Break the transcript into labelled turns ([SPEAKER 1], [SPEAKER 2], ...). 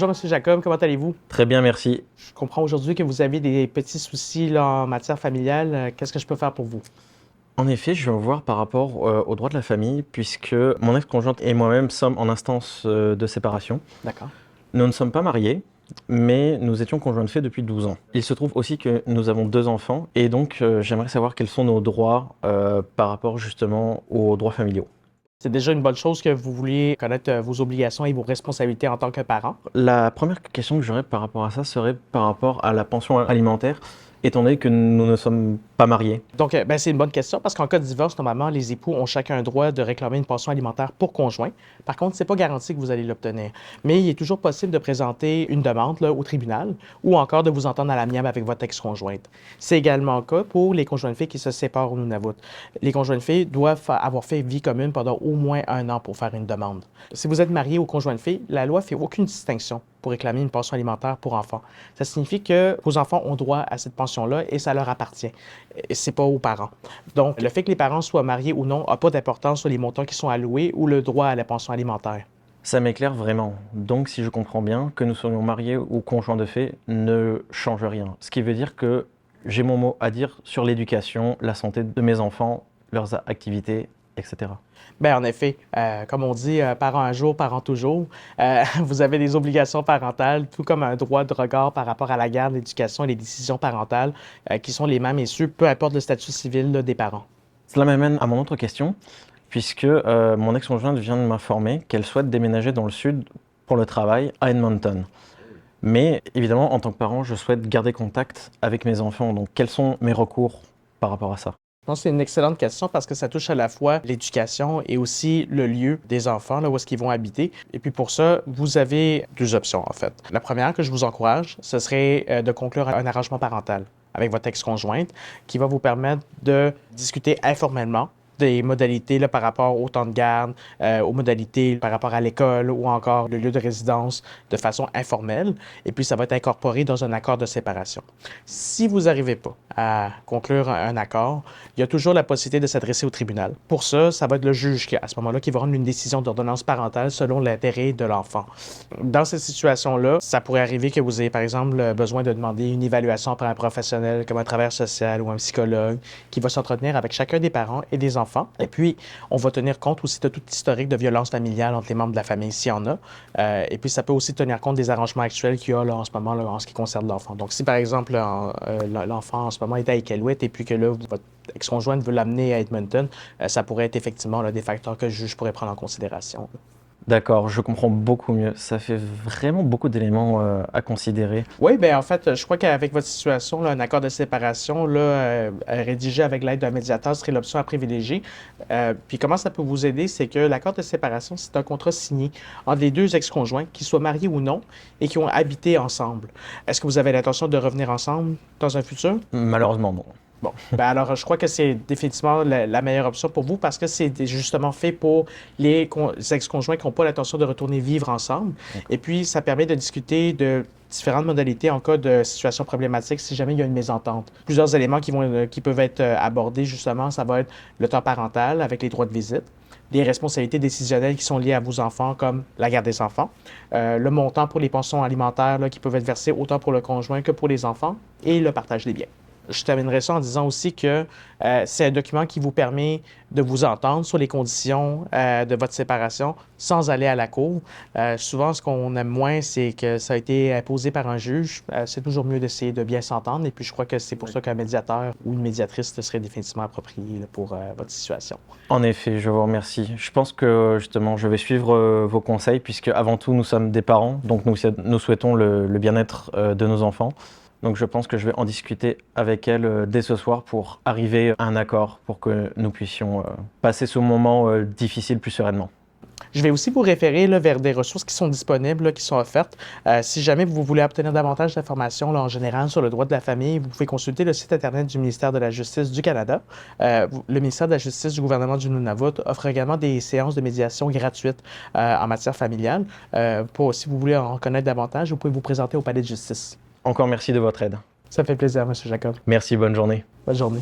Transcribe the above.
[SPEAKER 1] Bonjour, Monsieur Jacob, comment allez-vous?
[SPEAKER 2] Très bien, merci.
[SPEAKER 1] Je comprends aujourd'hui que vous avez des petits soucis là, en matière familiale. Qu'est-ce que je peux faire pour vous?
[SPEAKER 2] En effet, je viens vous voir par rapport au droit de la famille, puisque mon ex-conjointe et moi-même sommes en instance de séparation.
[SPEAKER 1] D'accord.
[SPEAKER 2] Nous ne sommes pas mariés, mais nous étions conjoints de fait depuis 12 ans. Il se trouve aussi que nous avons 2 enfants, et donc j'aimerais savoir quels sont nos droits par rapport justement aux droits familiaux.
[SPEAKER 1] C'est déjà une bonne chose que vous vouliez connaître vos obligations et vos responsabilités en tant que parent.
[SPEAKER 2] La première question que j'aurais par rapport à ça serait par rapport à la pension alimentaire, étant donné que nous ne sommes pas mariés.
[SPEAKER 1] Donc, c'est une bonne question parce qu'en cas de divorce, normalement, les époux ont chacun un droit de réclamer une pension alimentaire pour conjoint. Par contre, c'est pas garanti que vous allez l'obtenir. Mais il est toujours possible de présenter une demande là, au tribunal ou encore de vous entendre à l'amiable avec votre ex-conjointe. C'est également le cas pour les conjoints de filles qui se séparent au Nunavut. Les conjoints de filles doivent avoir fait vie commune pendant au moins 1 an pour faire une demande. Si vous êtes marié au conjoint de filles, la loi fait aucune distinction pour réclamer une pension alimentaire pour enfants. Ça signifie que vos enfants ont droit à cette pension-là et ça leur appartient. C'est pas aux parents. Donc, le fait que les parents soient mariés ou non n'a pas d'importance sur les montants qui sont alloués ou le droit à la pension alimentaire.
[SPEAKER 2] Ça m'éclaire vraiment. Donc, si je comprends bien, que nous soyons mariés ou conjoints de fait ne change rien. Ce qui veut dire que j'ai mon mot à dire sur l'éducation, la santé de mes enfants, leurs activités, etc.
[SPEAKER 1] Bien, en effet, comme on dit, parent un jour, parent toujours. Vous avez des obligations parentales, tout comme un droit de regard par rapport à la garde, l'éducation et les décisions parentales, qui sont les mêmes et ceux, peu importe le statut civil là, des parents.
[SPEAKER 2] Cela m'amène à mon autre question, puisque mon ex-conjointe vient de m'informer qu'elle souhaite déménager dans le sud pour le travail à Edmonton. Mais évidemment, en tant que parent, je souhaite garder contact avec mes enfants. Donc, quels sont mes recours par rapport à ça?
[SPEAKER 1] Non, c'est une excellente question parce que ça touche à la fois l'éducation et aussi le lieu des enfants, là, où est-ce qu'ils vont habiter. Et puis pour ça, vous avez 2 options, en fait. La première que je vous encourage, ce serait de conclure un arrangement parental avec votre ex-conjointe qui va vous permettre de discuter informellement des modalités là, par rapport au temps de garde, aux modalités par rapport à l'école ou encore le lieu de résidence de façon informelle. Et puis, ça va être incorporé dans un accord de séparation. Si vous n'arrivez pas à conclure un accord, il y a toujours la possibilité de s'adresser au tribunal. Pour ça, ça va être le juge qui, à ce moment-là, qui va rendre une décision d'ordonnance parentale selon l'intérêt de l'enfant. Dans cette situation-là, ça pourrait arriver que vous ayez, par exemple, besoin de demander une évaluation par un professionnel comme un travailleur social ou un psychologue qui va s'entretenir avec chacun des parents et des enfants. Et puis, on va tenir compte aussi de tout historique de violence familiale entre les membres de la famille, s'il y en a. Et puis, ça peut aussi tenir compte des arrangements actuels qu'il y a là, en ce moment là, en ce qui concerne l'enfant. Donc, si par exemple, l'enfant en ce moment est à Iqaluit et puis que là, votre ex-conjointe veut l'amener à Edmonton, ça pourrait être effectivement là, des facteurs que le juge pourrait prendre en considération.
[SPEAKER 2] D'accord, je comprends beaucoup mieux. Ça fait vraiment beaucoup d'éléments à considérer.
[SPEAKER 1] Oui, bien en fait, je crois qu'avec votre situation, là, un accord de séparation là, rédigé avec l'aide d'un médiateur serait l'option à privilégier. Puis comment ça peut vous aider, c'est que l'accord de séparation, c'est un contrat signé entre les 2 ex-conjoints, qu'ils soient mariés ou non, et qui ont habité ensemble. Est-ce que vous avez l'intention de revenir ensemble dans un futur?
[SPEAKER 2] Malheureusement, non.
[SPEAKER 1] Bon, ben alors je crois que c'est définitivement la meilleure option pour vous parce que c'est justement fait pour les ex-conjoints qui n'ont pas l'intention de retourner vivre ensemble. Et puis, ça permet de discuter de différentes modalités en cas de situation problématique si jamais il y a une mésentente. Plusieurs éléments qui peuvent être abordés justement, ça va être le temps parental avec les droits de visite, les responsabilités décisionnelles qui sont liées à vos enfants, comme la garde des enfants, le montant pour les pensions alimentaires là, qui peuvent être versées autant pour le conjoint que pour les enfants, et le partage des biens. Je terminerai ça en disant aussi que c'est un document qui vous permet de vous entendre sur les conditions de votre séparation sans aller à la cour. Souvent, ce qu'on aime moins, c'est que ça a été imposé par un juge. C'est toujours mieux d'essayer de bien s'entendre. Et puis, je crois que c'est pour ça qu'un médiateur ou une médiatrice serait définitivement approprié là, pour votre situation.
[SPEAKER 2] En effet, je vous remercie. Je pense que justement, je vais suivre vos conseils puisque avant tout, nous sommes des parents, donc nous souhaitons le bien-être de nos enfants. Donc je pense que je vais en discuter avec elle dès ce soir pour arriver à un accord pour que nous puissions passer ce moment difficile plus sereinement.
[SPEAKER 1] Je vais aussi vous référer là, vers des ressources qui sont disponibles, là, qui sont offertes. Si jamais vous voulez obtenir davantage d'informations là, en général sur le droit de la famille, vous pouvez consulter le site Internet du ministère de la Justice du Canada. Le ministère de la Justice du gouvernement du Nunavut offre également des séances de médiation gratuites en matière familiale. Si vous voulez en connaître davantage, vous pouvez vous présenter au palais de justice.
[SPEAKER 2] Encore merci de votre aide.
[SPEAKER 1] Ça fait plaisir, M. Jacob.
[SPEAKER 2] Merci, bonne journée.
[SPEAKER 1] Bonne journée.